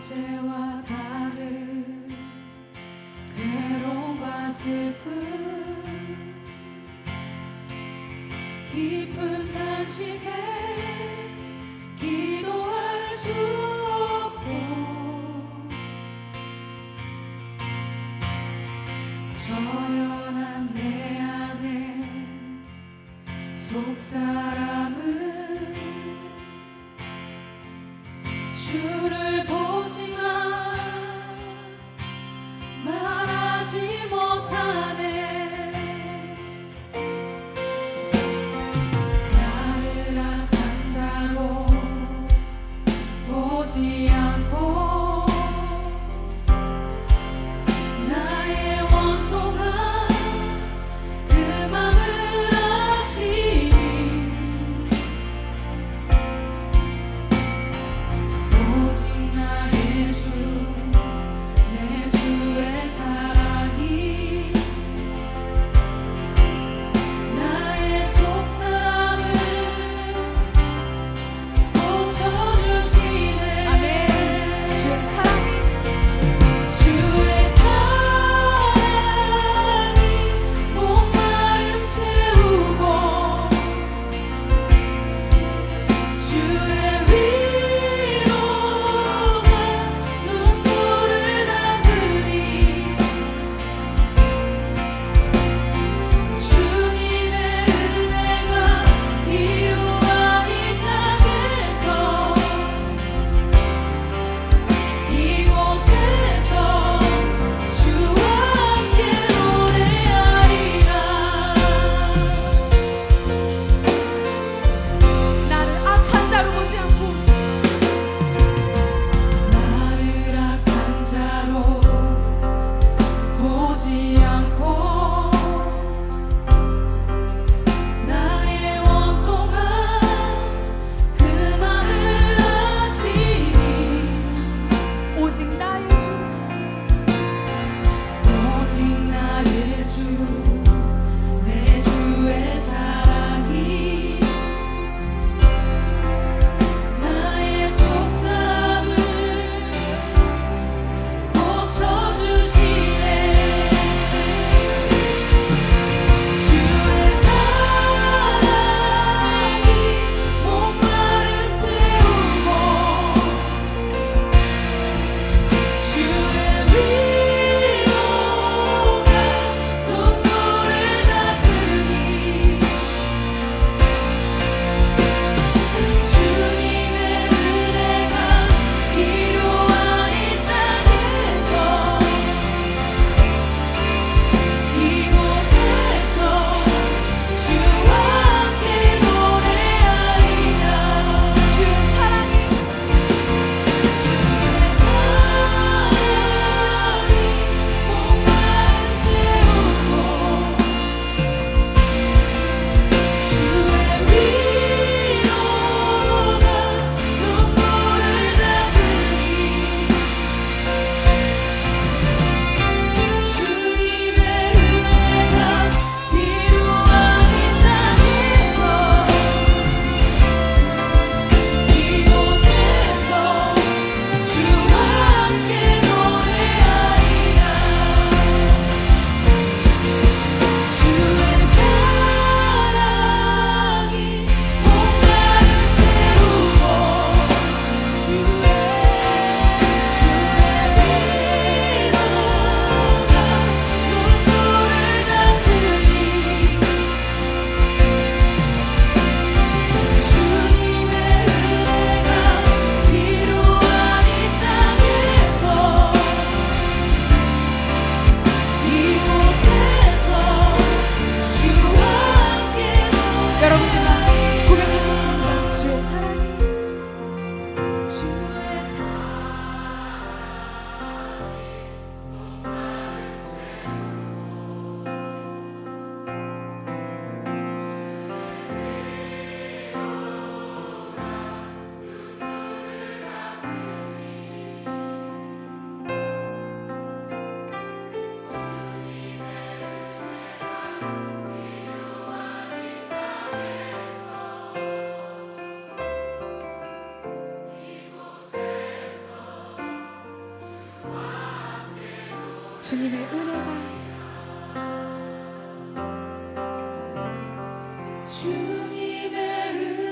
어제와 다른 괴로움과 슬픔 깊은 탄식에 기도할 수 없고 저연한 내 안에 속사람은 주를 보지만 말하지 못하네. 나를 악한 자로 보지 않고 나의 원통한 그 맘을 아시니 주님의 은혜가 주님의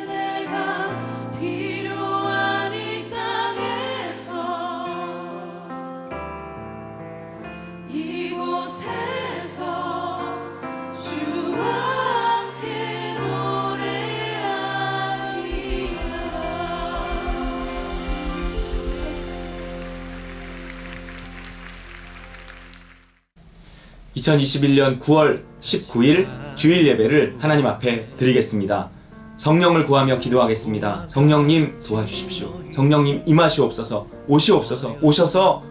은혜가 필요한 이 땅에서 이곳에서 주와 함께 노래하리라. 2021년 9월 19일 주일 예배를 하나님 앞에 드리겠습니다. 성령을 구하며 기도하겠습니다. 성령님 도와주십시오. 성령님 임하시옵소서. 오셔서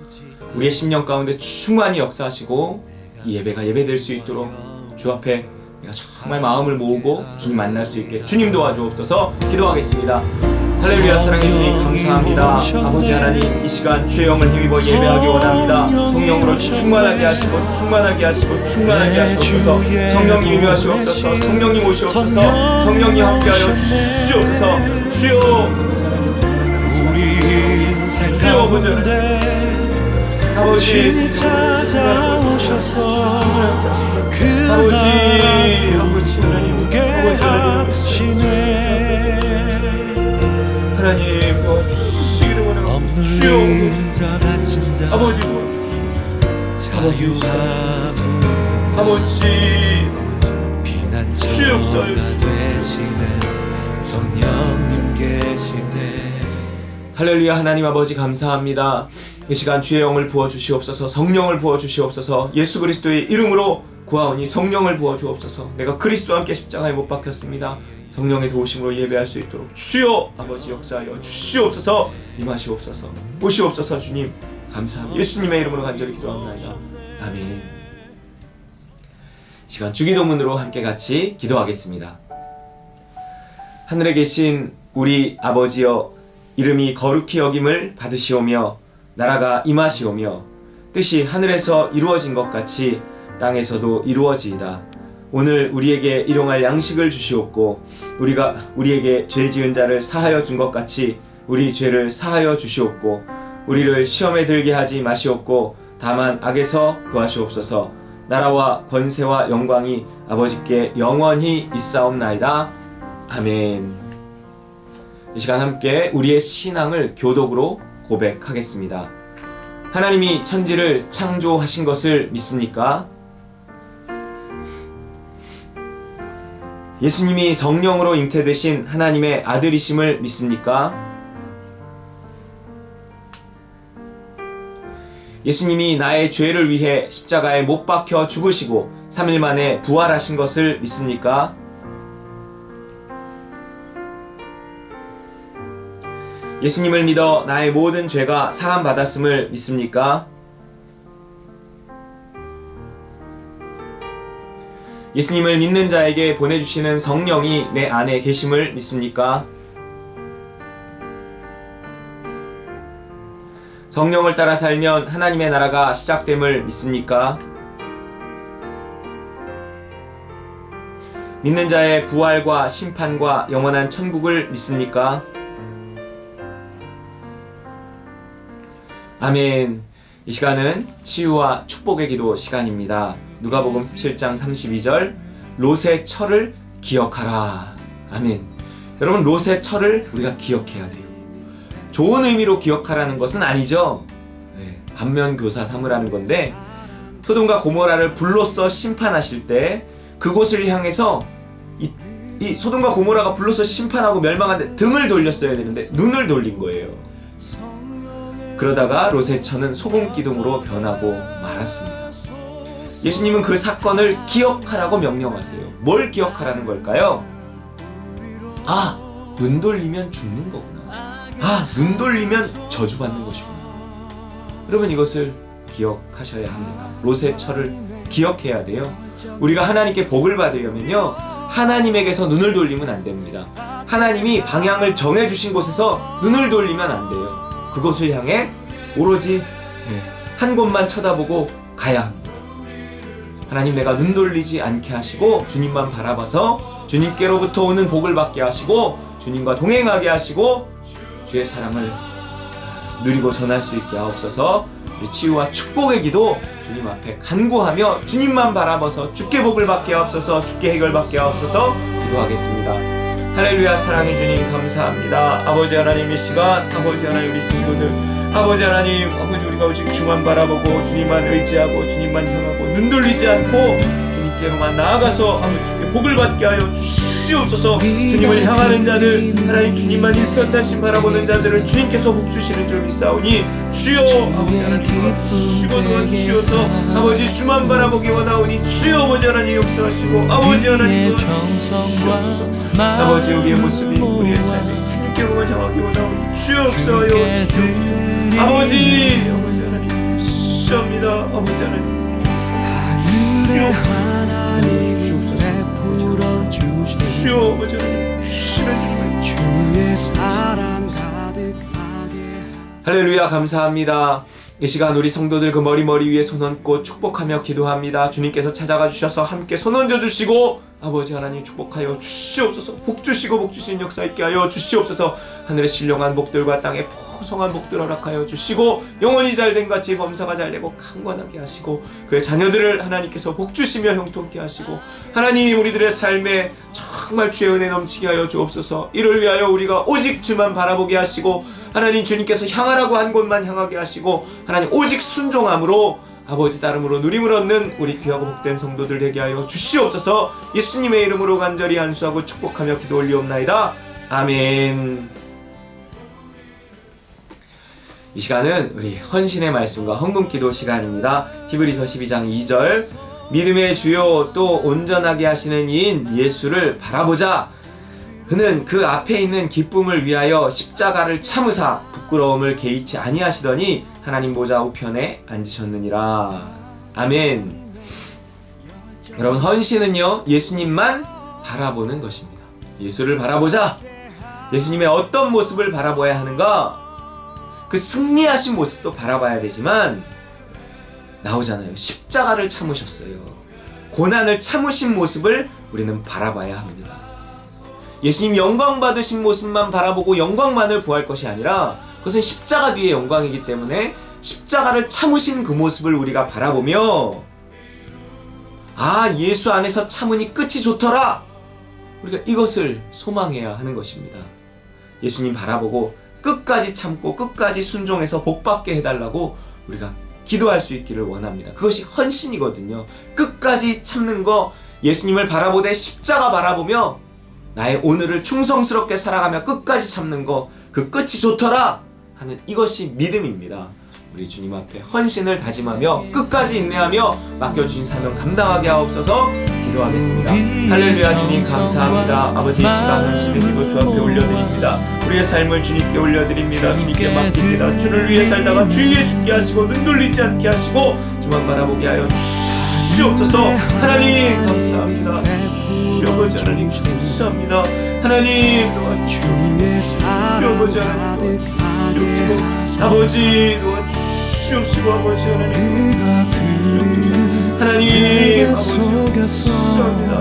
우리의 심령 가운데 충만히 역사하시고 이 예배가 예배될 수 있도록 주 앞에 내가 정말 마음을 모으고 주님 만날 수 있게 주님 도와주옵소서. 기도하겠습니다. 할렐루야. 사랑해 주님 감사합니다. 아버지 하나님, 이 시간 주의 영을 힘입어 예배하기 원합니다. 성령으로 충만하게 하시고 충만하게 하시옵소서. 성령님 임하시옵소서. 성령님 오시옵소서. 성령님 함께하여 주시옵소서. 주여 아버지 찾아오셔서 그 나라를 부게 하시네. 하나님 도와주시기를 원합니다. 없는 자 갇힌 자 아버지 피난처가 되시네. 성령님 계시네. 할렐루야. 하나님 아버지 감사합니다. 이 시간 주의 영을 부어주시옵소서. 성령을 부어주시옵소서. 예수 그리스도의 이름으로 구하오니 성령을 부어주옵소서. 내가 그리스도와 함께 십자가에 못 박혔습니다. 성령의 도우심으로 예배할 수 있도록 주여 아버지 역사하여 주시옵소서. 임하시옵소서. 오시옵소서. 주님 감사합니다. 예수님의 이름으로 간절히 기도합니다. 아멘. 이 시간 주기도문으로 함께 같이 기도하겠습니다. 하늘에 계신 우리 아버지여, 이름이 거룩히 여김을 받으시오며 나라가 임하시오며 뜻이 하늘에서 이루어진 것 같이 땅에서도 이루어지이다. 오늘 우리에게 일용할 양식을 주시옵고 우리가 우리에게 죄 지은 자를 사하여 준 것 같이 우리 죄를 사하여 주시옵고 우리를 시험에 들게 하지 마시옵고 다만 악에서 구하시옵소서. 나라와 권세와 영광이 아버지께 영원히 있사옵나이다. 아멘. 이 시간 함께 우리의 신앙을 교독으로 고백하겠습니다. 하나님이 천지를 창조하신 것을 믿습니까? 예수님이 성령으로 잉태되신 하나님의 아들이심을 믿습니까? 예수님이 나의 죄를 위해 십자가에 못 박혀 죽으시고 3일 만에 부활하신 것을 믿습니까? 예수님을 믿어 나의 모든 죄가 사함 받았음을 믿습니까? 예수님을 믿는 자에게 보내주시는 성령이 내 안에 계심을 믿습니까? 성령을 따라 살면 하나님의 나라가 시작됨을 믿습니까? 믿는 자의 부활과 심판과 영원한 천국을 믿습니까? 아멘. 이 시간은 치유와 축복의 기도 시간입니다. 누가복음 17장 32절 롯의 철을 기억하라. 아멘. 여러분, 롯의 철을 우리가 기억해야 돼요. 좋은 의미로 기억하라는 것은 아니죠. 반면교사 삼으라는 건데, 소돔과 고모라를 불로써 심판하실 때 그곳을 향해서 이 소돔과 고모라가 불로써 심판하고 멸망하는데 등을 돌렸어야 되는데 눈을 돌린 거예요. 그러다가 롯의 처는 소금 기둥으로 변하고 말았습니다. 예수님은 그 사건을 기억하라고 명령하세요. 뭘 기억하라는 걸까요? 눈 돌리면 죽는 거구나. 눈 돌리면 저주받는 것이구나. 여러분, 이것을 기억하셔야 합니다. 롯의 처를 기억해야 돼요. 우리가 하나님께 복을 받으려면요, 하나님에게서 눈을 돌리면 안 됩니다. 하나님이 방향을 정해주신 곳에서 눈을 돌리면 안 돼요. 그곳을 향해 오로지 한 곳만 쳐다보고 가야 합니다. 하나님, 내가 눈 돌리지 않게 하시고 주님만 바라봐서 주님께로부터 오는 복을 받게 하시고 주님과 동행하게 하시고 주의 사랑을 누리고 전할 수 있게 하옵소서. 우리 치유와 축복의 기도 주님 앞에 간구하며 주님만 바라봐서 주께 복을 받게 하옵소서, 주께 해결받게 하옵소서 기도하겠습니다. 할렐루야. 사랑해 주님 감사합니다. 아버지 하나님, 이 시간 아버지 하나님, 우리 성도들 아버지 하나님, 아버지 우리가 오직 주만 바라보고 주님만 의지하고 주님만 향하고 눈 돌리지 않고 주님께로만 나아가서 아버지 주께 복을 받게 하여 주시옵소서. 주님을 향하는 자들, 하나님 주님만 일편단심 바라보는 자들은 주님께서 복 주시는 줄 믿사오니 주여 아버지 하나님 도와주시고 도와주시옵소서. 아버지 주만 바라보기 원하오니 주여 아버지 하나님 역사하시고 아버지 하나님 도와주시옵소서. 아버지 우리의 모습이 우리의 삶이 주님께로만 향하기 원하오니 주여 역사하여 주시옵소서. 아버지 하나님 시옵니다. 아버지 하나님 주여 아버지 하나님 신의 주님을 주의 사랑 가득하게. 할렐루야. 감사합니다. 이 시간 우리 성도들 그 머리 위에 손 얹고 축복하며 기도합니다. 주님께서 찾아가 주셔서 함께 손 얹어 주시고 아버지 하나님 축복하여 주시옵소서. 복 주시고 복 주시는 역사 있게 하여 주시옵소서. 하늘의 신령한 복들과 땅의 풍성한 복들 허락하여 주시고 영원히 잘된 같이 범사가 잘되고 강건하게 하시고 그의 자녀들을 하나님께서 복 주시며 형통케 하시고 하나님 우리들의 삶에 정말 주의 은혜 넘치게 하여 주옵소서. 이를 위하여 우리가 오직 주만 바라보게 하시고 하나님 주님께서 향하라고 한 곳만 향하게 하시고 하나님 오직 순종함으로 아버지 따름으로 누림을 얻는 우리 귀하고 복된 성도들 되게 하여 주시옵소서. 예수님의 이름으로 간절히 안수하고 축복하며 기도 올리옵나이다. 아멘. 이 시간은 우리 헌신의 말씀과 헌금기도 시간입니다. 히브리서 12장 2절 믿음의 주요 또 온전하게 하시는 이인 예수를 바라보자. 그는 그 앞에 있는 기쁨을 위하여 십자가를 참으사 부끄러움을 개의치 아니하시더니 하나님 보좌 우편에 앉으셨느니라. 아멘. 여러분, 헌신은요 예수님만 바라보는 것입니다. 예수를 바라보자. 예수님의 어떤 모습을 바라봐야 하는가? 그 승리하신 모습도 바라봐야 되지만 나오잖아요. 십자가를 참으셨어요. 고난을 참으신 모습을 우리는 바라봐야 합니다. 예수님 영광 받으신 모습만 바라보고 영광만을 구할 것이 아니라 그것은 십자가 뒤의 영광이기 때문에 십자가를 참으신 그 모습을 우리가 바라보며 아, 예수 안에서 참으니 끝이 좋더라. 우리가 이것을 소망해야 하는 것입니다. 예수님 바라보고 끝까지 참고 끝까지 순종해서 복받게 해달라고 우리가 기도할 수 있기를 원합니다. 그것이 헌신이거든요. 끝까지 참는 거, 예수님을 바라보되 십자가 바라보며 나의 오늘을 충성스럽게 살아가며 끝까지 참는 거, 그 끝이 좋더라 하는 이것이 믿음입니다. 우리 주님 앞에 헌신을 다짐하며 끝까지 인내하며 맡겨주신 사명 감당하게 하옵소서. 기도하겠습니다. 할렐루야. 주님 감사합니다. 아버지 이 시간 헌신의 기도 주 앞에 올려드립니다. 우리의 삶을 주님께 올려드립니다. 주님께 맡깁니다. 주를 위해 살다가 주 위에 죽게 하시고 눈 돌리지 않게 하시고 주만 바라보게 하여 주시옵소서. 하나님 감사합니다. 아버지 하나님 감사합니다. 하나님 도와주시옵소서. 아버지 하나님 도와주시옵소서. 아버지 도와주시옵소서. 아버지 하나님 하나님 아버지 감사합니다.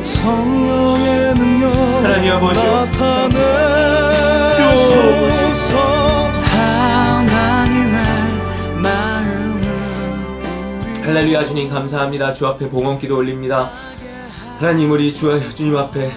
성령의 능력 하나님 아버지 나타내소서. 하나님의 마음을 할렐루야. 주님 감사합니다. 주 앞에 봉헌기도 올립니다. 하나님 우리 주님 앞에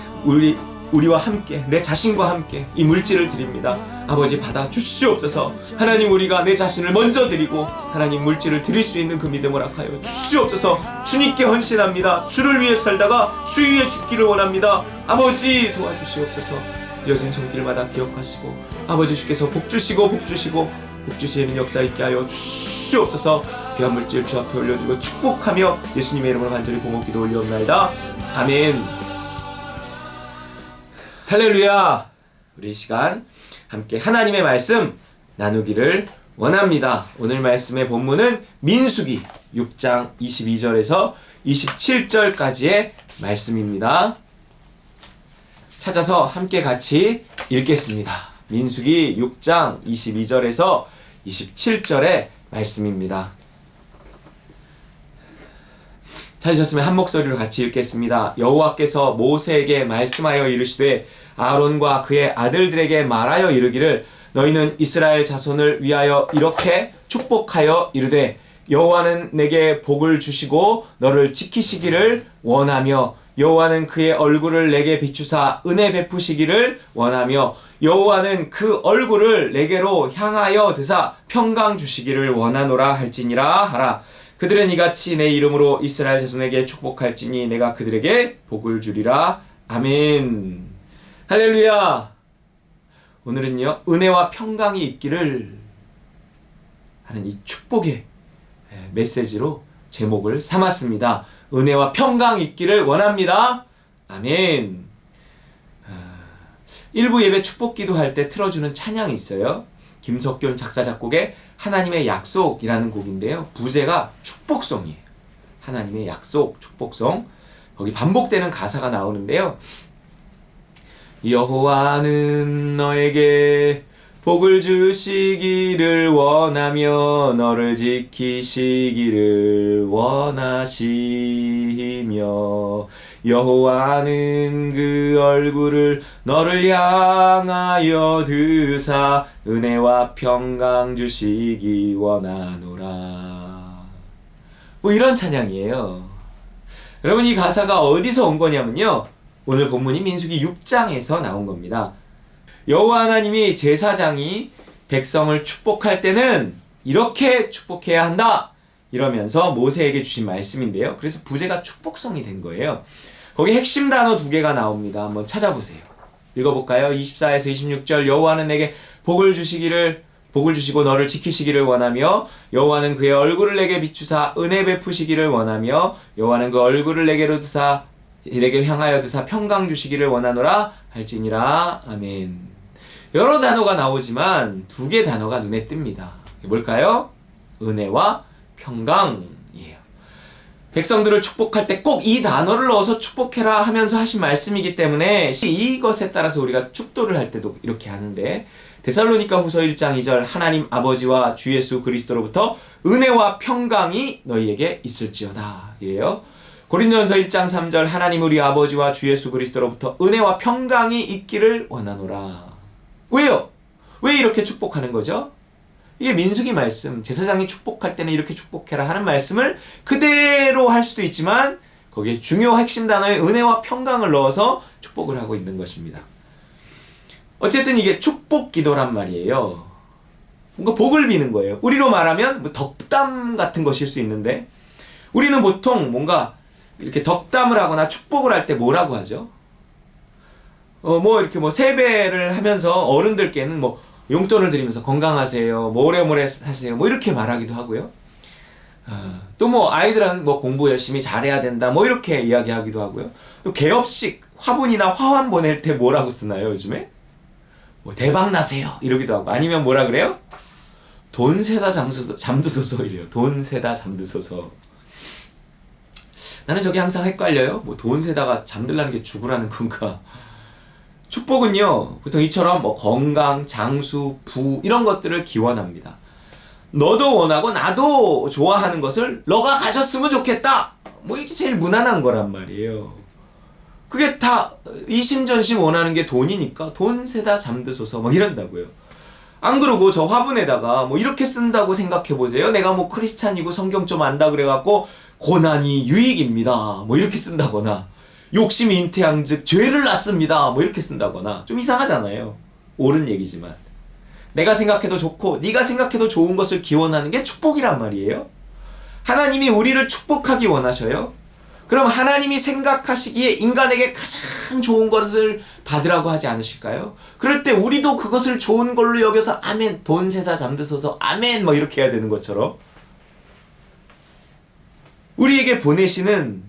우리와 함께 내 자신과 함께 이 물질을 드립니다. 아버지 받아 주시옵소서. 하나님 우리가 내 자신을 먼저 드리고 하나님 물질을 드릴 수 있는 그 믿음을 허락하여 주시옵소서. 주님께 헌신합니다. 주를 위해 살다가 주 위에 죽기를 원합니다. 아버지 도와주시옵소서. 드려진 손길마다 기억하시고 아버지 주께서 복 주시고 복 주시는 역사 있게 하여 주시옵소서. 귀한 물질 주 앞에 올려드리고 축복하며 예수님의 이름으로 간절히 봉헌기도 올리옵나이다. 아멘. 할렐루야. 우리 이 시간 함께 하나님의 말씀 나누기를 원합니다. 오늘 말씀의 본문은 민수기 6장 22절에서 27절까지의 말씀입니다. 찾아서 함께 같이 읽겠습니다. 민수기 6장 22절에서 27절의 말씀입니다. 찾으셨으면 한 목소리로 같이 읽겠습니다. 여호와께서 모세에게 말씀하여 이르시되 아론과 그의 아들들에게 말하여 이르기를 너희는 이스라엘 자손을 위하여 이렇게 축복하여 이르되 여호와는 내게 복을 주시고 너를 지키시기를 원하며 여호와는 그의 얼굴을 내게 비추사 은혜 베푸시기를 원하며 여호와는 그 얼굴을 내게로 향하여 드사 평강 주시기를 원하노라 할지니라 하라. 그들은 이같이 내 이름으로 이스라엘 자손에게 축복할지니 내가 그들에게 복을 주리라. 아멘. 할렐루야. 오늘은요, 은혜와 평강이 있기를 하는 이 축복의 메시지로 제목을 삼았습니다. 은혜와 평강이 있기를 원합니다. 아멘. 일부 예배 축복기도 할 때 틀어주는 찬양이 있어요. 김석균 작사 작곡의 하나님의 약속이라는 곡인데요. 부제가 축복송이에요. 하나님의 약속, 축복송. 거기 반복되는 가사가 나오는데요. 여호와는 너에게 복을 주시기를 원하며 너를 지키시기를 원하시며 여호와는 그 얼굴을 너를 향하여 드사 은혜와 평강 주시기 원하노라. 뭐 이런 찬양이에요. 여러분, 이 가사가 어디서 온 거냐면요, 오늘 본문이 민수기 6장에서 나온 겁니다. 여호와 하나님이 제사장이 백성을 축복할 때는 이렇게 축복해야 한다 이러면서 모세에게 주신 말씀인데요. 그래서 부제가 축복성이 된 거예요. 거기 핵심 단어 2개가 나옵니다. 한번 찾아보세요. 읽어볼까요? 24에서 26절. 여호와는 내게 복을 주시고 너를 지키시기를 원하며 여호와는 그의 얼굴을 내게 비추사 은혜 베푸시기를 원하며 여호와는 그 얼굴을 내게로 드사 내게 향하여 드사 평강 주시기를 원하노라 할지니라. 아멘. 여러 단어가 나오지만 2개 단어가 눈에 띕니다. 뭘까요? 은혜와 평강이에요. 백성들을 축복할 때 꼭 이 단어를 넣어서 축복해라 하면서 하신 말씀이기 때문에 이것에 따라서 우리가 축도를 할 때도 이렇게 하는데, 데살로니가 후서 1장 2절 하나님 아버지와 주 예수 그리스도로부터 은혜와 평강이 너희에게 있을지어다 이에요. 고린도전서 1장 3절 하나님 우리 아버지와 주 예수 그리스도로부터 은혜와 평강이 있기를 원하노라. 왜요? 왜 이렇게 축복하는 거죠? 이게 민수기 말씀, 제사장이 축복할 때는 이렇게 축복해라 하는 말씀을 그대로 할 수도 있지만 거기에 중요 핵심 단어의 은혜와 평강을 넣어서 축복을 하고 있는 것입니다. 어쨌든 이게 축복 기도란 말이에요. 뭔가 복을 비는 거예요. 우리로 말하면 뭐 덕담 같은 것일 수 있는데, 우리는 보통 뭔가 이렇게 덕담을 하거나 축복을 할 때 뭐라고 하죠? 이렇게 세배를 하면서 어른들께는 용돈을 드리면서 건강하세요, 오래오래 사세요, 이렇게 말하기도 하고요. 또 아이들은 공부 열심히 잘해야 된다, 이렇게 이야기하기도 하고요. 또 개업식, 화분이나 화환 보낼 때 뭐라고 쓰나요, 요즘에? 대박 나세요, 이러기도 하고. 아니면 뭐라 그래요? 돈 세다 잠드소서 이래요. 돈 세다 잠드소서. 나는 저게 항상 헷갈려요. 돈 세다가 잠들라는 게 죽으라는 건가? 축복은요, 보통 이처럼 건강, 장수, 부 이런 것들을 기원합니다. 너도 원하고 나도 좋아하는 것을 너가 가졌으면 좋겠다. 이게 제일 무난한 거란 말이에요. 그게 다 이심전심 원하는 게 돈이니까 돈 세다 잠드소서 이런다고요. 안 그러고 저 화분에다가 이렇게 쓴다고 생각해 보세요. 내가 크리스찬이고 성경 좀 안다 그래갖고 고난이 유익입니다, 이렇게 쓴다거나, 욕심이 잉태한즉 죄를 낳습니다, 이렇게 쓴다거나. 좀 이상하잖아요. 옳은 얘기지만 내가 생각해도 좋고 네가 생각해도 좋은 것을 기원하는 게 축복이란 말이에요. 하나님이 우리를 축복하기 원하셔요. 그럼 하나님이 생각하시기에 인간에게 가장 좋은 것을 받으라고 하지 않으실까요? 그럴 때 우리도 그것을 좋은 걸로 여겨서 아멘, 돈 세다 잠드소서, 아멘, 이렇게 해야 되는 것처럼 우리에게 보내시는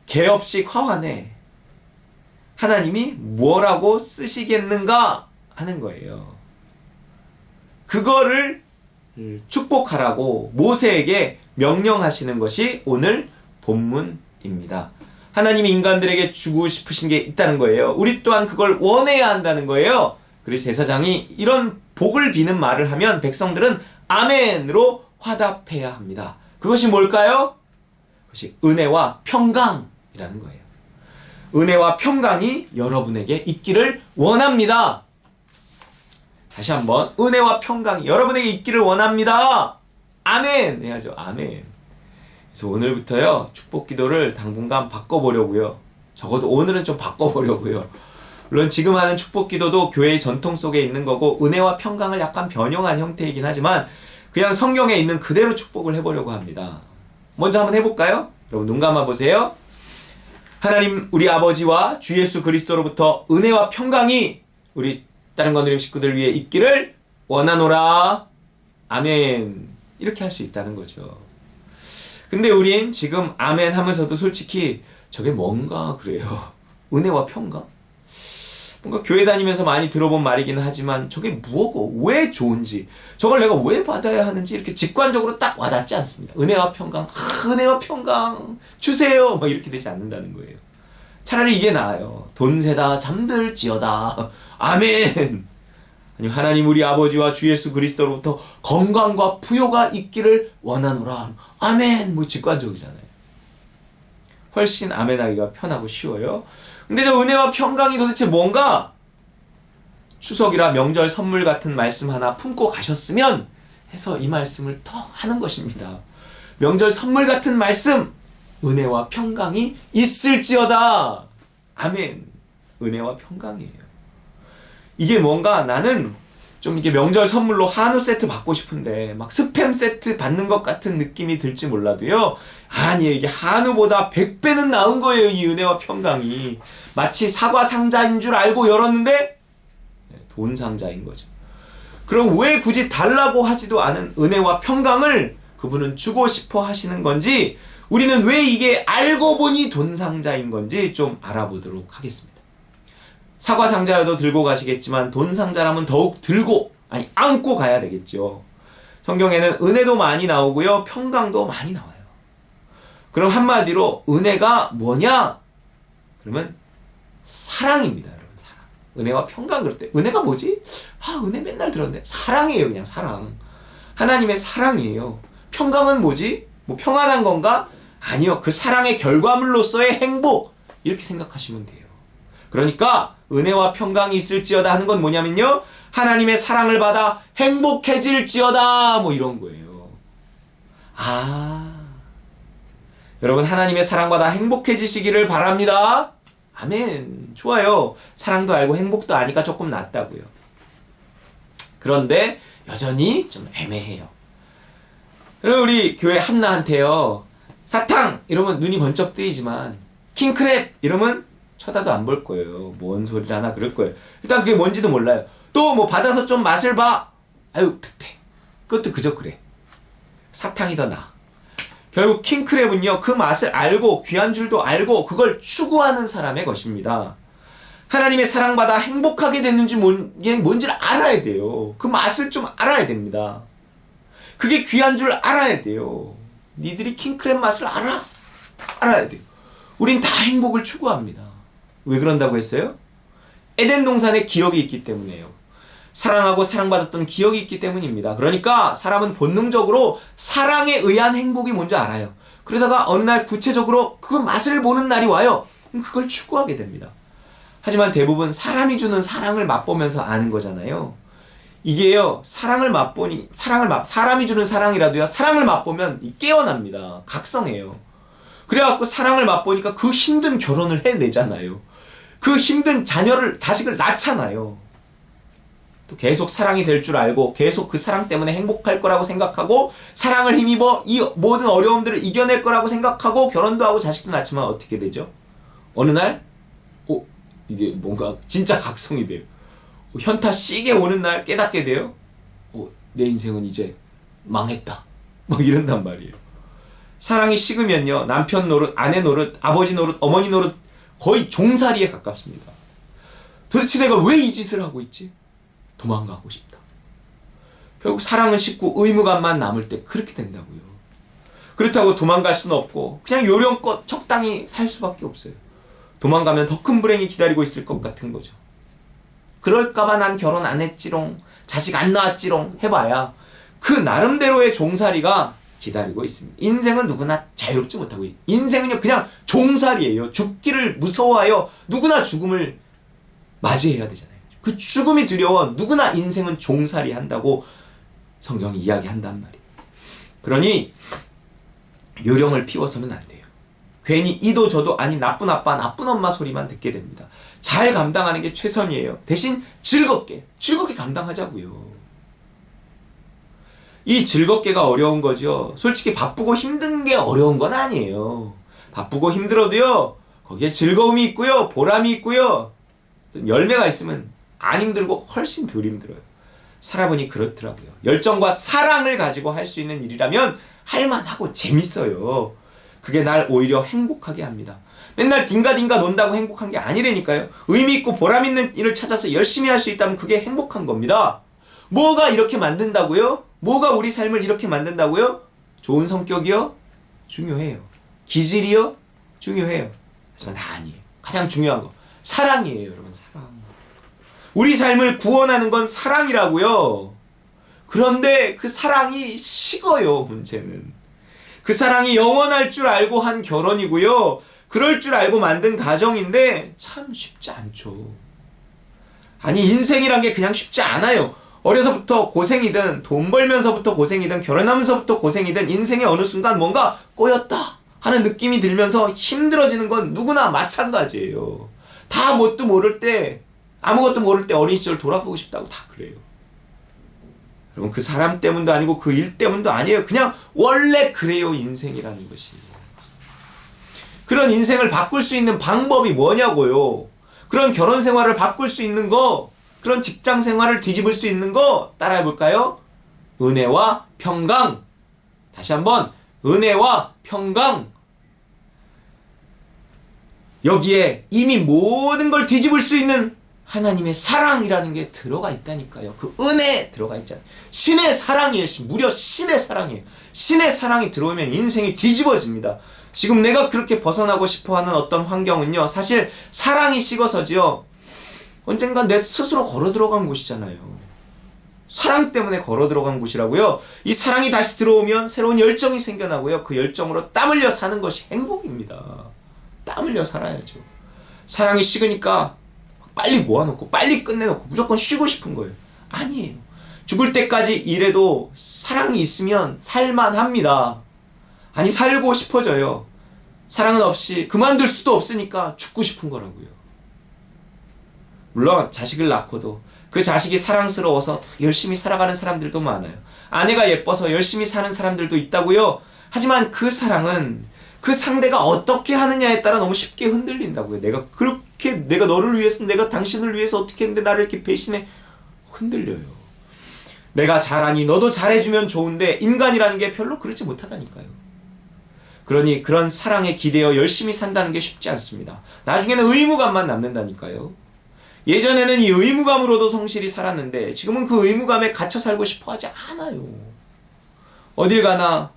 개업식 화환에 하나님이 뭐라고 쓰시겠는가 하는 거예요. 그거를 축복하라고 모세에게 명령하시는 것이 오늘 본문입니다. 하나님이 인간들에게 주고 싶으신 게 있다는 거예요. 우리 또한 그걸 원해야 한다는 거예요. 그래서 제사장이 이런 복을 비는 말을 하면 백성들은 아멘으로 화답해야 합니다. 그것이 뭘까요? 그것이 은혜와 평강이라는 거예요. 은혜와 평강이 여러분에게 있기를 원합니다. 다시 한번 은혜와 평강이 여러분에게 있기를 원합니다. 아멘 해야죠. 아멘. 그래서 오늘부터요 축복 기도를 당분간 바꿔보려고요. 적어도 오늘은 좀 바꿔보려고요. 물론 지금 하는 축복 기도도 교회의 전통 속에 있는 거고 은혜와 평강을 약간 변형한 형태이긴 하지만 그냥 성경에 있는 그대로 축복을 해보려고 합니다. 먼저 한번 해볼까요? 여러분 눈 감아보세요. 하나님 우리 아버지와 주 예수 그리스도로부터 은혜와 평강이 우리 다른 건드림 식구들 위해 있기를 원하노라. 아멘. 이렇게 할 수 있다는 거죠. 근데 우린 지금 아멘 하면서도 솔직히 저게 뭔가 그래요. 은혜와 평강? 뭔가 교회 다니면서 많이 들어본 말이긴 하지만 저게 뭐고 왜 좋은지 저걸 내가 왜 받아야 하는지 이렇게 직관적으로 딱 와닿지 않습니다. 은혜와 평강, 은혜와 평강 주세요 막 이렇게 되지 않는다는 거예요. 차라리 이게 나아요. 돈세다 잠들지어다. 아멘. 아니 하나님 우리 아버지와 주 예수 그리스도로부터 건강과 부요가 있기를 원하노라. 아멘. 뭐 직관적이잖아요. 훨씬 아멘하기가 편하고 쉬워요. 근데 저 은혜와 평강이 도대체 뭔가? 추석이라 명절 선물 같은 말씀 하나 품고 가셨으면 해서 이 말씀을 더 하는 것입니다. 명절 선물 같은 말씀, 은혜와 평강이 있을지어다. 아멘. 은혜와 평강이에요. 이게 뭔가 나는 좀 이게 명절 선물로 한우 세트 받고 싶은데 막 스팸 세트 받는 것 같은 느낌이 들지 몰라도요. 아니에요. 이게 한우보다 100배는 나은 거예요. 이 은혜와 평강이. 마치 사과 상자인 줄 알고 열었는데 돈 상자인 거죠. 그럼 왜 굳이 달라고 하지도 않은 은혜와 평강을 그분은 주고 싶어 하시는 건지 우리는 왜 이게 알고 보니 돈 상자인 건지 좀 알아보도록 하겠습니다. 사과 상자여도 들고 가시겠지만 돈 상자라면 더욱 들고 안고 가야 되겠죠. 성경에는 은혜도 많이 나오고요. 평강도 많이 나와요. 그럼 한마디로 은혜가 뭐냐? 그러면 사랑입니다. 여러분 사랑. 은혜와 평강 그럴 때 은혜가 뭐지? 은혜 맨날 들었는데 사랑이에요. 그냥 사랑. 하나님의 사랑이에요. 평강은 뭐지? 뭐 평안한 건가? 아니요. 그 사랑의 결과물로서의 행복 이렇게 생각하시면 돼요. 그러니까 은혜와 평강이 있을지어다 하는 건 뭐냐면요. 하나님의 사랑을 받아 행복해질지어다 뭐 이런 거예요. 여러분 하나님의 사랑받아 행복해지시기를 바랍니다. 아멘. 좋아요. 사랑도 알고 행복도 아니까 조금 낫다고요. 그런데 여전히 좀 애매해요. 그럼 우리 교회 한나한테요. 사탕 이러면 눈이 번쩍 뜨이지만 킹크랩 이러면 쳐다도 안 볼 거예요. 뭔 소리라나 그럴 거예요. 일단 그게 뭔지도 몰라요. 또 뭐 받아서 좀 맛을 봐. 아유 페페. 그것도 그저 그래. 사탕이 더 나아. 결국 킹크랩은요. 그 맛을 알고 귀한 줄도 알고 그걸 추구하는 사람의 것입니다. 하나님의 사랑받아 행복하게 됐는지 뭔지를 알아야 돼요. 그 맛을 좀 알아야 됩니다. 그게 귀한 줄 알아야 돼요. 니들이 킹크랩 맛을 알아야 돼요. 우린 다 행복을 추구합니다. 왜 그런다고 했어요? 에덴 동산에 기억이 있기 때문이에요. 사랑하고 사랑받았던 기억이 있기 때문입니다. 그러니까 사람은 본능적으로 사랑에 의한 행복이 뭔지 알아요. 그러다가 어느 날 구체적으로 그 맛을 보는 날이 와요. 그럼 그걸 추구하게 됩니다. 하지만 대부분 사람이 주는 사랑을 맛보면서 아는 거잖아요. 이게요, 사람이 주는 사랑이라도요, 사랑을 맛보면 깨어납니다. 각성해요. 그래갖고 사랑을 맛보니까 그 힘든 결혼을 해내잖아요. 그 힘든 자식을 낳잖아요. 또 계속 사랑이 될 줄 알고 계속 그 사랑 때문에 행복할 거라고 생각하고 사랑을 힘입어 이 모든 어려움들을 이겨낼 거라고 생각하고 결혼도 하고 자식도 낳지만 어떻게 되죠? 어느 날 이게 뭔가 진짜 각성이 돼요. 현타 시게 오는 날 깨닫게 돼요. 내 인생은 이제 망했다. 막 이런단 말이에요. 사랑이 식으면요, 남편 노릇, 아내 노릇, 아버지 노릇, 어머니 노릇 거의 종살이에 가깝습니다. 도대체 내가 왜 이 짓을 하고 있지? 도망가고 싶다. 결국 사랑은 식고 의무감만 남을 때 그렇게 된다고요. 그렇다고 도망갈 수는 없고 그냥 요령껏 적당히 살 수밖에 없어요. 도망가면 더 큰 불행이 기다리고 있을 것 같은 거죠. 그럴까봐 난 결혼 안 했지롱, 자식 안 낳았지롱 해봐야 그 나름대로의 종살이가 기다리고 있습니다. 인생은 누구나 자유롭지 못하고 인생은요 그냥 종살이에요. 죽기를 무서워하여 누구나 죽음을 맞이해야 되잖아요. 그 죽음이 두려워 누구나 인생은 종살이 한다고 성경이 이야기한단 말이에요. 그러니 요령을 피워서는 안 돼요. 괜히 이도 저도 아니 나쁜 아빠 나쁜 엄마 소리만 듣게 됩니다. 잘 감당하는 게 최선이에요. 대신 즐겁게 감당하자고요. 이 즐겁게가 어려운 거죠. 솔직히 바쁘고 힘든 게 어려운 건 아니에요. 바쁘고 힘들어도요, 거기에 즐거움이 있고요, 보람이 있고요, 열매가 있으면 안 힘들고 훨씬 덜 힘들어요. 살아보니 그렇더라고요. 열정과 사랑을 가지고 할 수 있는 일이라면 할만하고 재밌어요. 그게 날 오히려 행복하게 합니다. 맨날 딩가딩가 논다고 행복한 게 아니라니까요. 의미 있고 보람 있는 일을 찾아서 열심히 할 수 있다면 그게 행복한 겁니다. 뭐가 이렇게 만든다고요? 뭐가 우리 삶을 이렇게 만든다고요? 좋은 성격이요? 중요해요. 기질이요? 중요해요. 하지만 다 아니에요. 가장 중요한 거 사랑이에요, 여러분. 사랑. 우리 삶을 구원하는 건 사랑이라고요. 그런데 그 사랑이 식어요. 문제는 그 사랑이 영원할 줄 알고 한 결혼이고요, 그럴 줄 알고 만든 가정인데 참 쉽지 않죠. 아니, 인생이란 게 그냥 쉽지 않아요. 어려서부터 고생이든 돈 벌면서부터 고생이든 결혼하면서부터 고생이든 인생의 어느 순간 뭔가 꼬였다 하는 느낌이 들면서 힘들어지는 건 누구나 마찬가지예요. 다 뭣도 모를 때, 아무것도 모를 때 어린 시절 돌아보고 싶다고 다 그래요. 여러분, 그 사람 때문도 아니고 그 일 때문도 아니에요. 그냥 원래 그래요, 인생이라는 것이. 그런 인생을 바꿀 수 있는 방법이 뭐냐고요. 그런 결혼 생활을 바꿀 수 있는 거, 그런 직장 생활을 뒤집을 수 있는 거 따라해 볼까요? 은혜와 평강. 다시 한번, 은혜와 평강. 여기에 이미 모든 걸 뒤집을 수 있는 하나님의 사랑이라는 게 들어가 있다니까요. 그 은혜 들어가 있잖아요. 신의 사랑이에요. 무려 신의 사랑이에요. 신의 사랑이 들어오면 인생이 뒤집어집니다. 지금 내가 그렇게 벗어나고 싶어하는 어떤 환경은요, 사실 사랑이 식어서지요, 언젠간 내 스스로 걸어 들어간 곳이잖아요. 사랑 때문에 걸어 들어간 곳이라고요. 이 사랑이 다시 들어오면 새로운 열정이 생겨나고요, 그 열정으로 땀 흘려 사는 것이 행복입니다. 땀 흘려 살아야죠. 사랑이 식으니까 빨리 모아놓고 빨리 끝내놓고 무조건 쉬고 싶은 거예요. 아니에요. 죽을 때까지 일해도 사랑이 있으면 살만합니다. 아니, 살고 싶어져요. 사랑은 없이 그만둘 수도 없으니까 죽고 싶은 거라고요. 물론 자식을 낳고도 그 자식이 사랑스러워서 열심히 살아가는 사람들도 많아요. 아내가 예뻐서 열심히 사는 사람들도 있다고요. 하지만 그 사랑은 그 상대가 어떻게 하느냐에 따라 너무 쉽게 흔들린다고요. 내가 너를 위해서, 내가 당신을 위해서 어떻게 했는데 나를 이렇게 배신해. 흔들려요. 내가 잘하니 너도 잘해주면 좋은데 인간이라는 게 별로 그렇지 못하다니까요. 그러니 그런 사랑에 기대어 열심히 산다는 게 쉽지 않습니다. 나중에는 의무감만 남는다니까요. 예전에는 이 의무감으로도 성실히 살았는데 지금은 그 의무감에 갇혀 살고 싶어 하지 않아요. 어딜 가나,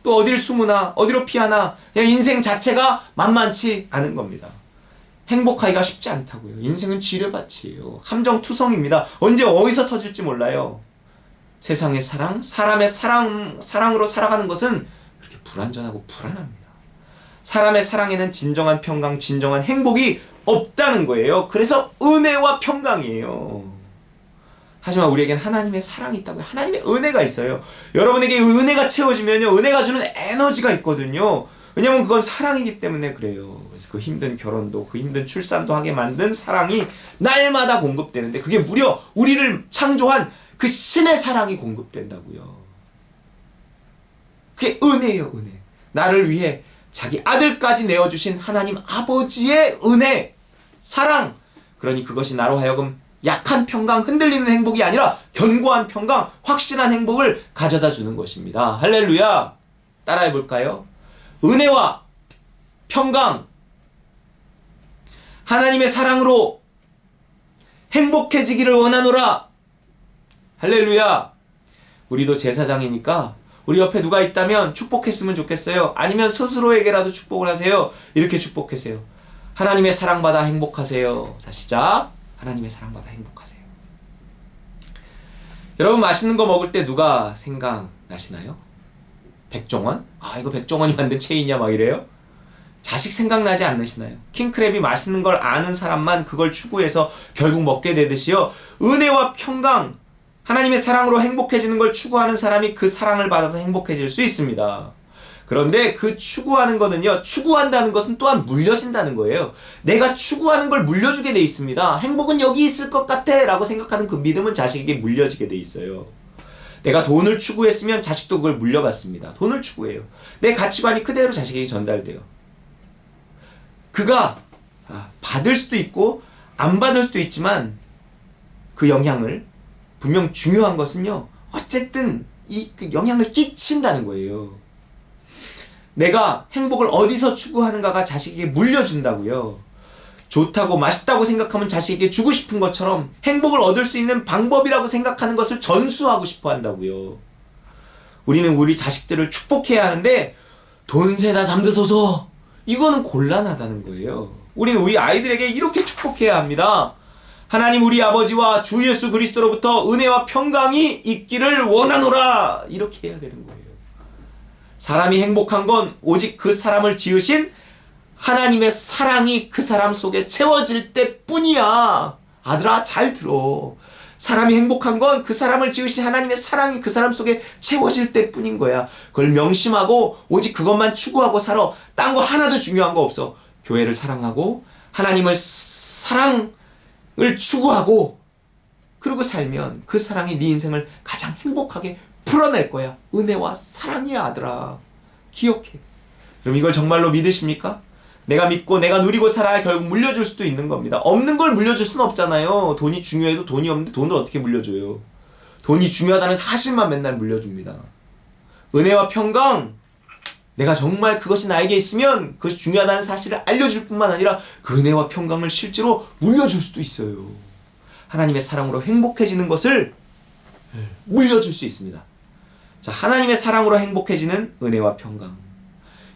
또 어딜 숨으나, 어디로 피하나, 그냥 인생 자체가 만만치 않은 겁니다. 행복하기가 쉽지 않다고요. 인생은 지뢰밭이에요. 함정투성입니다. 언제 어디서 터질지 몰라요. 세상의 사랑, 사람의 사랑으로 살아가는 것은 그렇게 불완전하고 불안합니다. 사람의 사랑에는 진정한 평강, 진정한 행복이 없다는 거예요. 그래서 은혜와 평강이에요. 하지만 우리에겐 하나님의 사랑이 있다고요. 하나님의 은혜가 있어요. 여러분에게 은혜가 채워지면요, 은혜가 주는 에너지가 있거든요. 왜냐면 그건 사랑이기 때문에 그래요. 그래서 그 힘든 결혼도, 그 힘든 출산도 하게 만든 사랑이 날마다 공급되는데 그게 무려 우리를 창조한 그 신의 사랑이 공급된다고요. 그게 은혜예요, 은혜. 나를 위해 자기 아들까지 내어주신 하나님 아버지의 은혜, 사랑. 그러니 그것이 나로 하여금 약한 평강, 흔들리는 행복이 아니라 견고한 평강, 확실한 행복을 가져다 주는 것입니다. 할렐루야. 따라해 볼까요? 은혜와 평강, 하나님의 사랑으로 행복해지기를 원하노라. 할렐루야. 우리도 제사장이니까 우리 옆에 누가 있다면 축복했으면 좋겠어요. 아니면 스스로에게라도 축복을 하세요. 이렇게 축복하세요. 하나님의 사랑받아 행복하세요. 자, 시작. 하나님의 사랑받아 행복하세요. 여러분, 맛있는 거 먹을 때 누가 생각나시나요? 백종원? 아, 이거 백종원이 만든 체이냐 막 이래요? 자식 생각나지 않으시나요? 킹크랩이 맛있는 걸 아는 사람만 그걸 추구해서 결국 먹게 되듯이요. 은혜와 평강, 하나님의 사랑으로 행복해지는 걸 추구하는 사람이 그 사랑을 받아서 행복해질 수 있습니다. 그런데 그 추구하는 거는요, 추구한다는 것은 또한 물려진다는 거예요. 내가 추구하는 걸 물려주게 돼 있습니다. 행복은 여기 있을 것 같아 라고 생각하는 그 믿음은 자식에게 물려지게 돼 있어요. 내가 돈을 추구했으면 자식도 그걸 물려받습니다. 돈을 추구해요. 내 가치관이 그대로 자식에게 전달돼요. 그가 받을 수도 있고 안 받을 수도 있지만 그 영향을, 분명 중요한 것은요, 어쨌든 그 영향을 끼친다는 거예요. 내가 행복을 어디서 추구하는가가 자식에게 물려준다고요. 좋다고 맛있다고 생각하면 자식에게 주고 싶은 것처럼 행복을 얻을 수 있는 방법이라고 생각하는 것을 전수하고 싶어 한다고요. 우리는 우리 자식들을 축복해야 하는데 돈 세다 잠드소서, 이거는 곤란하다는 거예요. 우리는 우리 아이들에게 이렇게 축복해야 합니다. 하나님 우리 아버지와 주 예수 그리스도로부터 은혜와 평강이 있기를 원하노라, 이렇게 해야 되는 거예요. 사람이 행복한 건 오직 그 사람을 지으신 하나님의 사랑이 그 사람 속에 채워질 때뿐이야. 아들아, 잘 들어. 사람이 행복한 건 그 사람을 지으신 하나님의 사랑이 그 사람 속에 채워질 때뿐인 거야. 그걸 명심하고 오직 그것만 추구하고 살아. 딴 거 하나도 중요한 거 없어. 교회를 사랑하고 하나님을 사랑을 추구하고 그러고 살면 그 사랑이 네 인생을 가장 행복하게 풀어낼 거야. 은혜와 사랑이야, 아들아. 기억해. 그럼 이걸 정말로 믿으십니까? 내가 믿고 내가 누리고 살아야 결국 물려줄 수도 있는 겁니다. 없는 걸 물려줄 수는 없잖아요. 돈이 중요해도 돈이 없는데 돈을 어떻게 물려줘요? 돈이 중요하다는 사실만 맨날 물려줍니다. 은혜와 평강, 내가 정말 그것이 나에게 있으면 그것이 중요하다는 사실을 알려줄 뿐만 아니라 그 은혜와 평강을 실제로 물려줄 수도 있어요. 하나님의 사랑으로 행복해지는 것을 물려줄 수 있습니다. 자, 하나님의 사랑으로 행복해지는 은혜와 평강.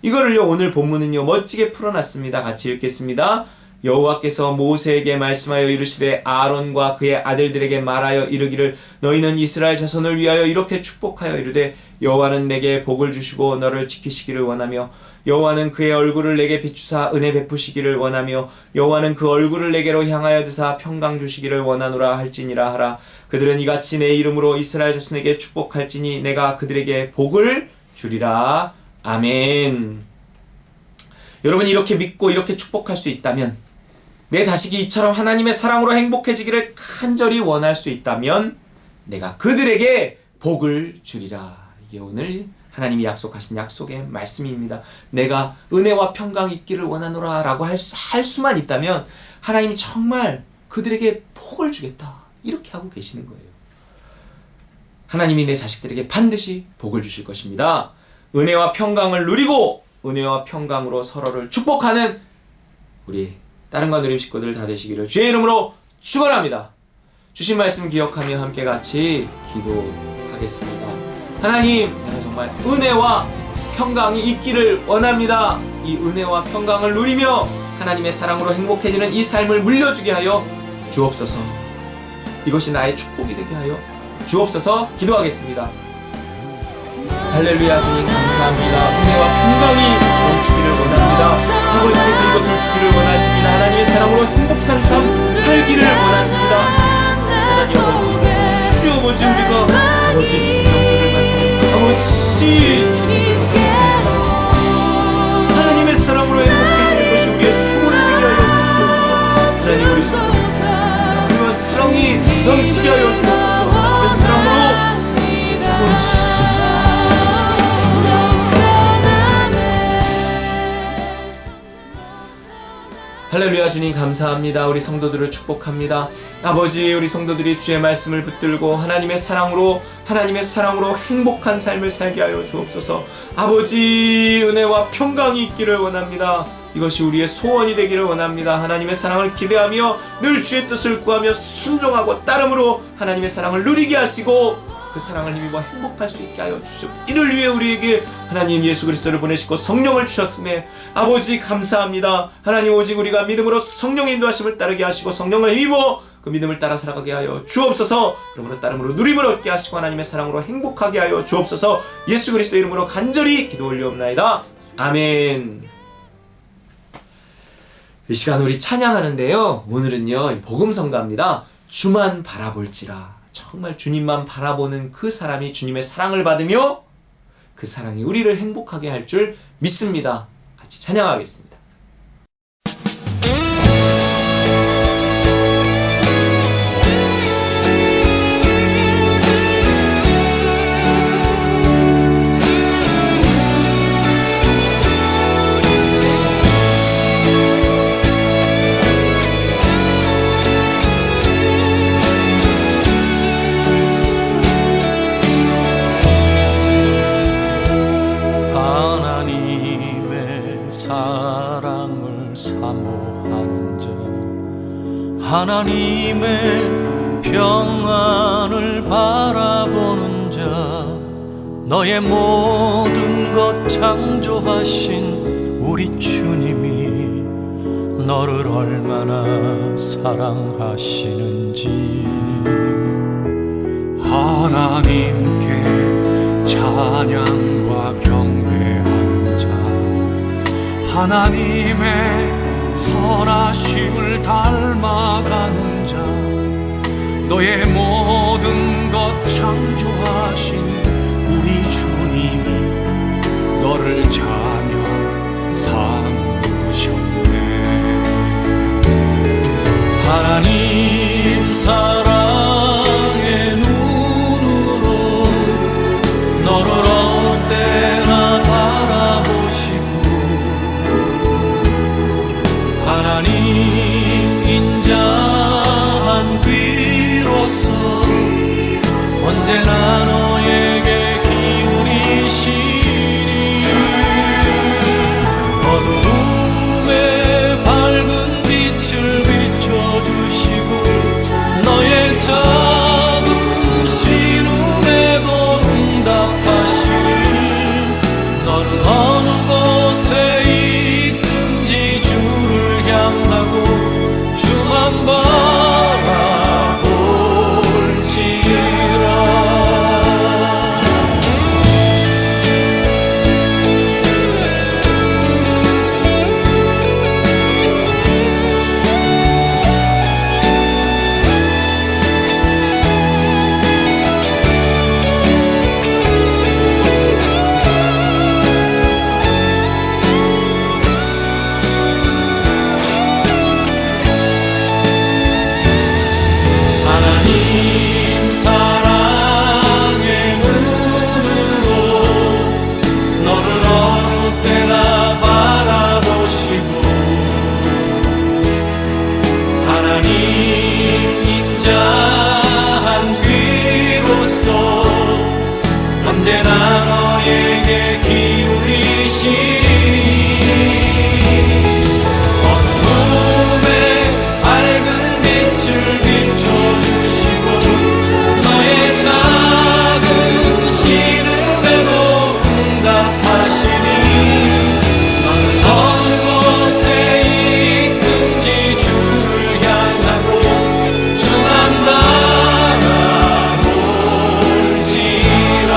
이거를요, 오늘 본문은요, 멋지게 풀어놨습니다. 같이 읽겠습니다. 여호와께서 모세에게 말씀하여 이르시되 아론과 그의 아들들에게 말하여 이르기를 너희는 이스라엘 자손을 위하여 이렇게 축복하여 이르되 여호와는 내게 복을 주시고 너를 지키시기를 원하며 여호와는 그의 얼굴을 내게 비추사 은혜 베푸시기를 원하며 여호와는 그 얼굴을 내게로 향하여 드사 평강 주시기를 원하노라 할지니라 하라. 그들은 이같이 내 이름으로 이스라엘 자손에게 축복할지니 내가 그들에게 복을 주리라. 아멘. 여러분이 이렇게 믿고 이렇게 축복할 수 있다면, 내 자식이 이처럼 하나님의 사랑으로 행복해지기를 간절히 원할 수 있다면 내가 그들에게 복을 주리라. 이게 오늘 하나님이 약속하신 약속의 말씀입니다. 내가 은혜와 평강이 있기를 원하노라 라고 할 수만 있다면 하나님이 정말 그들에게 복을 주겠다, 이렇게 하고 계시는 거예요. 하나님이 내 자식들에게 반드시 복을 주실 것입니다. 은혜와 평강을 누리고 은혜와 평강으로 서로를 축복하는 우리 따름과 누림 식구들 다 되시기를 주의 이름으로 축원합니다. 주신 말씀 기억하며 함께 같이 기도하겠습니다. 하나님, 내가 정말 은혜와 평강이 있기를 원합니다. 이 은혜와 평강을 누리며 하나님의 사랑으로 행복해지는 이 삶을 물려주게 하여 주옵소서. 이것이 나의 축복이 되게 하여 주옵소서. 기도하겠습니다. 할렐루야. 주님 감사합니다. 은혜와 평강이 넘치기를 원합니다. 아버지께서 이것을 주기를 원하십니다. 하나님의 사랑으로 행복한 삶 살기를 원하십니다. 하나님 아버지, 주 아버지, 우리가 아버지 성령조를 가지고 아버지 하나님의 사랑으로 행복해지는 것이 우리의 소원이 되게 하여 주시옵소서. 하나님, 우리 우리와 사랑이 넘치게 하여 주옵소서. 하나님의 사랑으로 할렐루야. 주님 감사합니다. 우리 성도들을 축복합니다. 아버지, 우리 성도들이 주의 말씀을 붙들고 하나님의 사랑으로 행복한 삶을 살게 하여 주옵소서. 아버지, 은혜와 평강이 있기를 원합니다. 이것이 우리의 소원이 되기를 원합니다. 하나님의 사랑을 기대하며 늘 주의 뜻을 구하며 순종하고 따름으로 하나님의 사랑을 누리게 하시고 그 사랑을 힘입어 행복할 수 있게 하여 주시옵소서. 이를 위해 우리에게 하나님 예수 그리스도를 보내시고 성령을 주셨음에 아버지 감사합니다. 하나님, 오직 우리가 믿음으로 성령의 인도하심을 따르게 하시고 성령을 힘입어 그 믿음을 따라 살아가게 하여 주옵소서. 그러므로 따름으로 누림을 얻게 하시고 하나님의 사랑으로 행복하게 하여 주옵소서. 예수 그리스도 이름으로 간절히 기도 올리옵나이다. 아멘. 이 시간 우리 찬양하는데요. 오늘은요, 복음성가입니다. 주만 바라볼지라. 정말 주님만 바라보는 그 사람이 주님의 사랑을 받으며 그 사랑이 우리를 행복하게 할 줄 믿습니다. 같이 찬양하겠습니다. 하나님의 사랑을 사모하는 자, 하나님의 평안을 바라보는 자, 너의 모든 것 창조하신 우리 주님이 너를 얼마나 사랑하시는지 하나님께 찬양과 경배하는 자, 하나님의 선하심을 닮아가는 자, 너의 모든 것 창조하신 우리 주님이 너를 자녀 삼으셨네. 하나님 사랑의 눈으로 너를 어느 때나 바라보시고 하나님 인자한 귀로서 언제나 너에게 기울이시니 어두움에 밝은 빛을 비춰주시고 너의 작은 신음에도 응답하시니 너는 어느 곳에 있든지 주를 향하고 주만 바라볼지라. 하나님 사랑의 눈으로 너를 어느 때나 바라보시고 하나님 인자한 귀로서 언제나 너에게 기울이시니 어두움에 밝은 빛을 비춰주시고 너의 작은 신음에도 응답하시니 너는 어느 곳에 있든지 주를 향하고 주만 바라볼지라.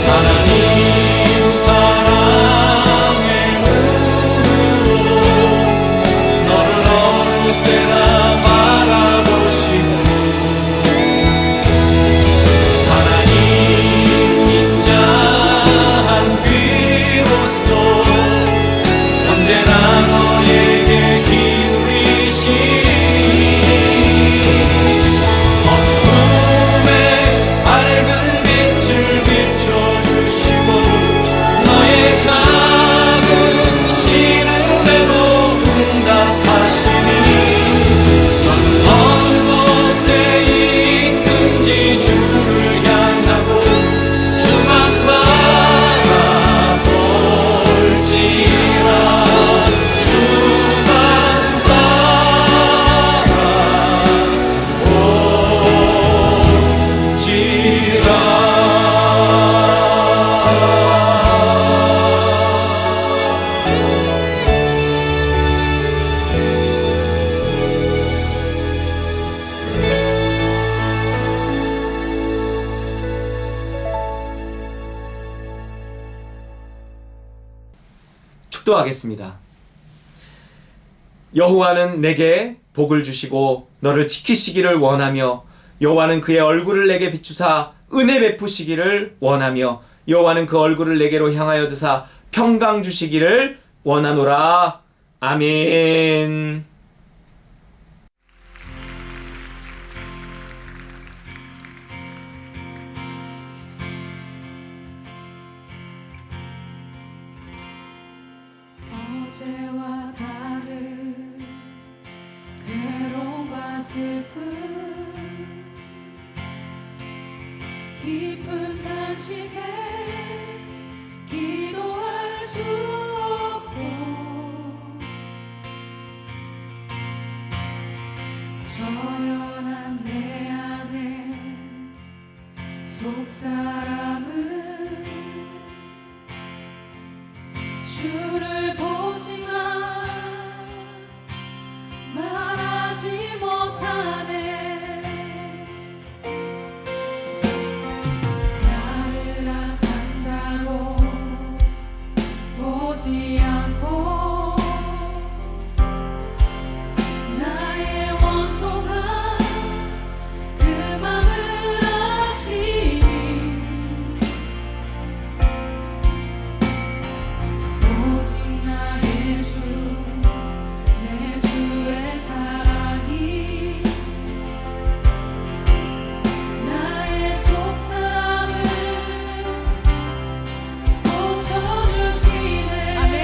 하나님 사랑의 눈으로 너를 어느 때나 바라보시고 하나님 인자한 귀로서 언제나 너에게 기울이시니 어두움에 밝은 빛을 비춰주시고 너의 작은 신음에도 응답하시니 너는 어느 곳에 있든지 주를 향하고 주만 바라볼지라. 주만 축도하겠습니다. 여호와는 내게 복을 주시고 너를 지키시기를 원하며 여호와는 그의 얼굴을 내게 비추사 은혜 베푸시기를 원하며 여호와는 그 얼굴을 내게로 향하여 드사 평강 주시기를 원하노라. 아멘. 어제와 다른 괴로움과 슬픔 깊은 탄식에 기도할 수 없고 저연한 내 안에 속사람은 주를 보지만 말하지 못하네. 나를 악한 자로 보지 않고 나의 원통한 그 맘을 아시니 오직 나의 주, 내 주의 사랑이 나의 속사람을 고쳐주시네. 아멘.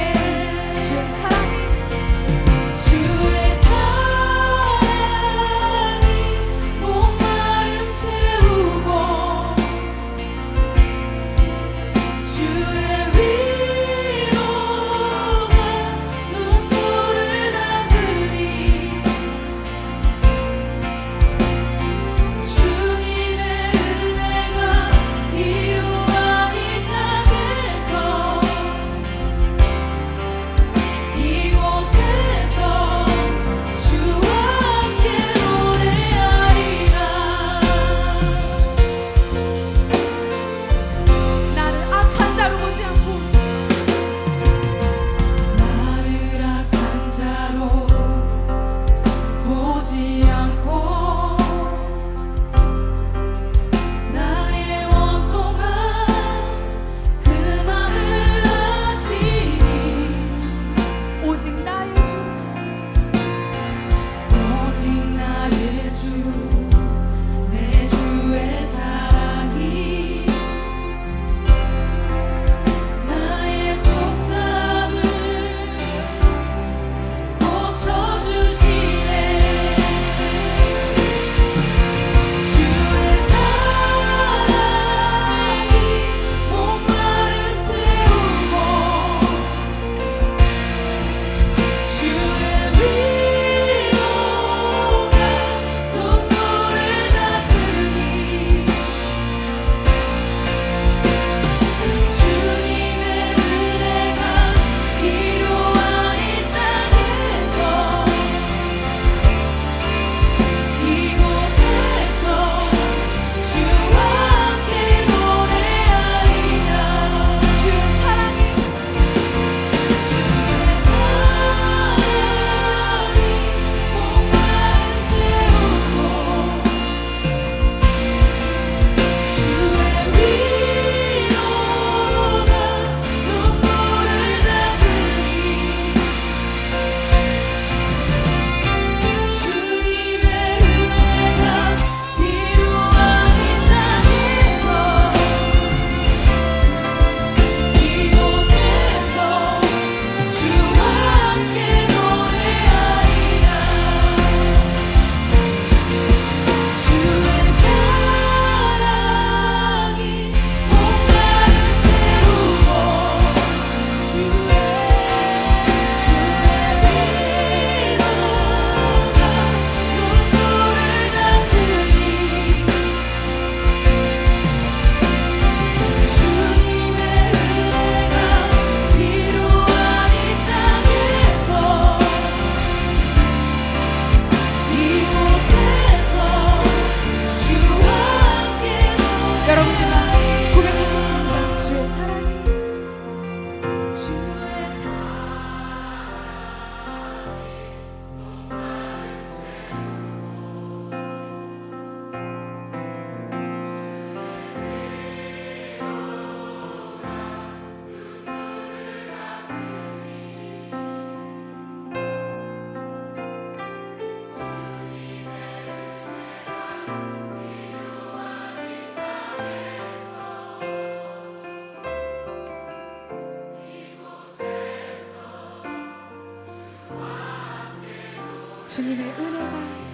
주님의 은혜가